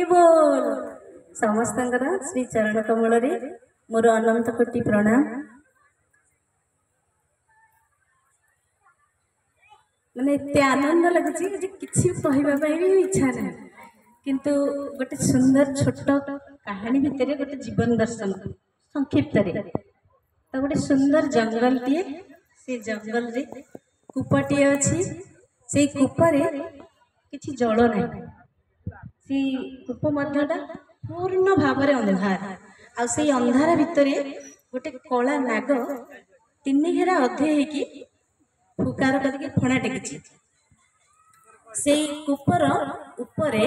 बोल समस्त श्री चरण कमल मोर अनंत कोटि प्रणाम। मैंने एत आनंद लगुच कि कहवाई भी इच्छा ना किंतु गोटे सुंदर छोट कहानी भितर गोटे जीवन दर्शन संक्षिप्त तो गोटे सुंदर जंगल टे से जंगल रे कूपटे अच्छी से कूपरे किसी जल ना से कूप मध्यटा पूर्ण भाव अंधार आ से अंधार भितर गोटे कला नाग तीन घेरा अधे होगी फुकार करके फणा टेकी से कूपर उपरे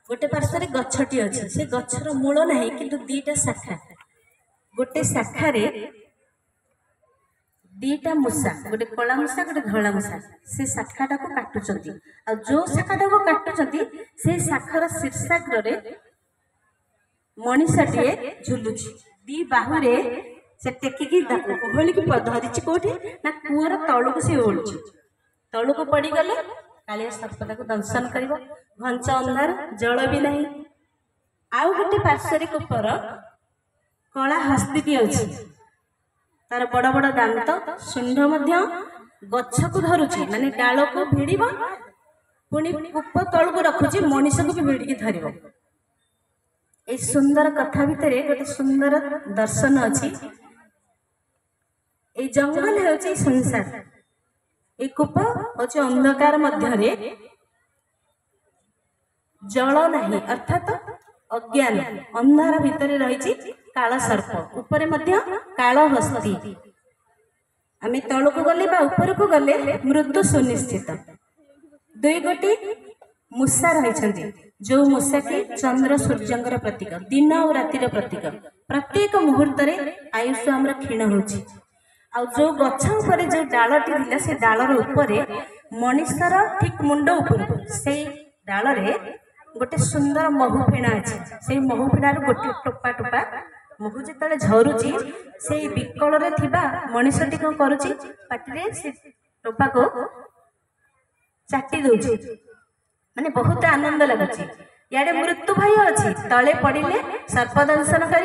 गोटे पार्श्व गछटी अच्छी से गछर मूल ना कि दीटा शाखा गोटे शाखार दीटा मूषा गोटे कला मूषा गोटे धला मूषा से शाखाटा को काटुंट आ जो शाखाटा को काटुंट से शाखार शीर्षाग्र मनीषाटे झुलुची दी बाहुरे से टेकिकी ओहलिकी धरी कौटी ना कूअर तलू से ओढ़ुची तलू को पड़गले कालिया सर्पता को दंशन कर घंच अंधार जल भी नहीं आउ गोटे पार्श्व कूपर कला हस्ती अच्छी तार बड़ बड़ दांत शुंड गछ को धरुची माने डाल को भिड़ पुणी कूप तल को रखुची मनीष को भी भिड़की धर ए सुंदर कथा भितर गोटे सुंदर दर्शन अच्छी ए जंगल है संसार ए कूप हूँ अंधकार मध्य जल नहीं अर्थात अज्ञान अंधार भितर रही काल सर्प उपरे मध्य काल हस्ती आम तल को गले ऊपर को गले मृत्यु सुनिश्चित दुई गोटी मूषा रही जो मूषा की चंद्र सूर्य प्रतीक दिन और रातिर प्रतीक प्रत्येक मुहूर्त आयुष आम क्षीण हो जो गछ उपर जो डालटी थिला से डालर उपरे मनीषर ठीक मुंड उपर से डाल गोटे सुंदर महु फेणा अच्छी से महु फेणार गोटे टोपा टोपा महु जो झरुची से विकल मनीषटी कौन करुची पाटिरे से टोपा को चाटी दौची माने बहुत आनंद लगुच याडे मृत्यु भय अच्छी तले पड़े सर्प दंशन कर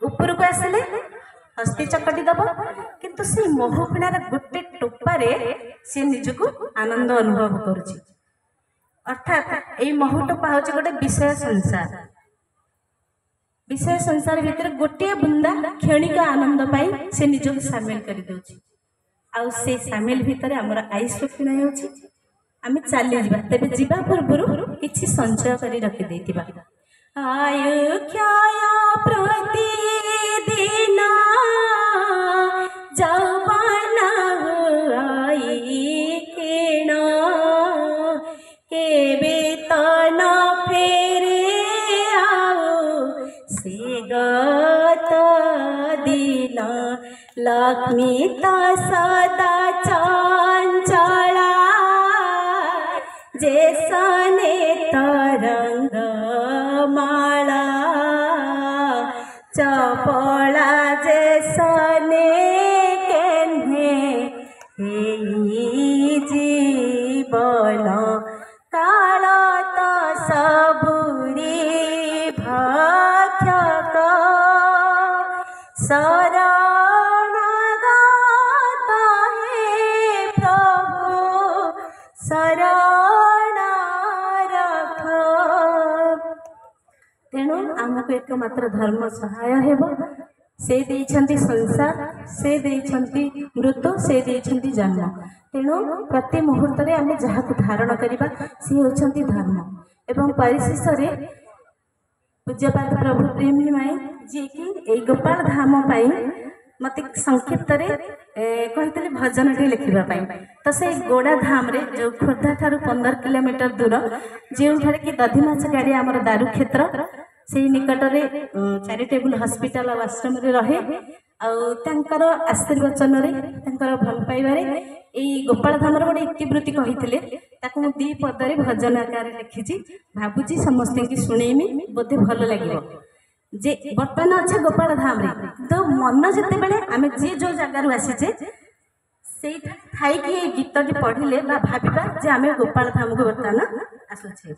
ऊपर को आसिले हस्ती चकटी दब किंतु से महु फेणार गोटे टोपारे से निजको आनंद अनुभव करुची अर्थात यही महु टोपा हूँ गोटे विषय संसार भितर गोटे बुंदा क्षणिक आनंद पाई से निजको सामिल कर दउची आउ से सामिल भितर आमर आयुष क्षीण होउची आम चली जा तेरे जीवा पूर्व किसी संचय कर रखी देथिबा आयु क्षय प्रतिदिन जौवन आई क्षीण केबे तन फेरे आओ से गत दिन लक्ष्मी ता सदा चंचला जैसने तरंग माला चपला जैसने केन्हे जीवन काल तो सबुरी भक्षक शरणगत हे प्रभु शरण रख तेणु आमको एकमात्र धर्म सहाय हेब से देइछंती संसार से देइछंती मृत्यु से देइछंती जन्म तेणु प्रति मुहूर्त रे आमे जहाको धारण करिबा से होछंती धर्म एवं परिशेष रे पूज्यपाद प्रभु प्रेमी माई जी की ए गोपाल धाम पाई मत संक्षिप्त कहते भजन टे लिखा तो से गोड़ा धाम रे जो खोर्धा ठारू 15 किलोमीटर दूर जो कि दधिमाछ गाड़ी आमर दारू क्षेत्र से निकट में चैरिटेबल हॉस्पिटल और आश्रम रहे आर आशीर्वचन भल पाइबारे यही गोपाल धाम गोटे इतिवृत्ति कही दी पदरे भजन आकार लिखी भावुची समस्त की शुणेमी बोधे भल लगे जे बर्तमान अच्छे गोपाल धाम रे तो मन जिते बेले आम जी जो जगार आसीचे से गीत पढ़ले भाविबा जे आम गोपाल धाम को बर्तमान आसुचे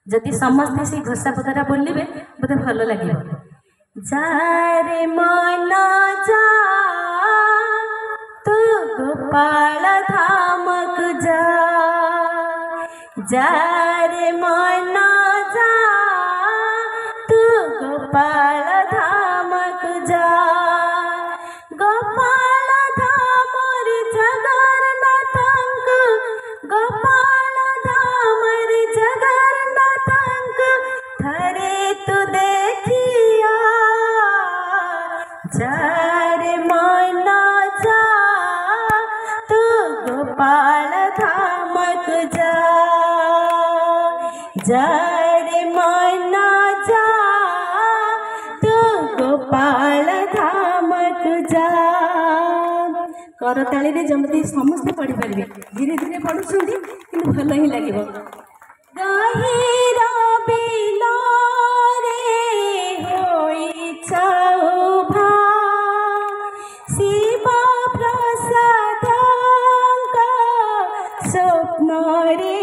जदि समस्ते से घोषा पदरा बोलिबे बोधे भल लगे। जारे मन जा तू गोपाल धामक जा, जारे मन जा तू गोपाल धामक जा। गोपाल धाम रे जगन्नाथंक, गोपाल धाम रे जगन्नाथंक थरे तू देखिया। जारे मन जा तू गोपाल धामक जा, जारे मन जा तू गोपाल धामक जा। करताली रे जमती समस्त पढ़ी पारे, धीरे धीरे पढ़ुଛନ୍ତି କିନ୍ତୁ ଭଲ ହିଁ ଲାଗିବ। गहिरा बिलो रे होइछौ भा, शिव प्रसादଙ୍କ स्वप्न रे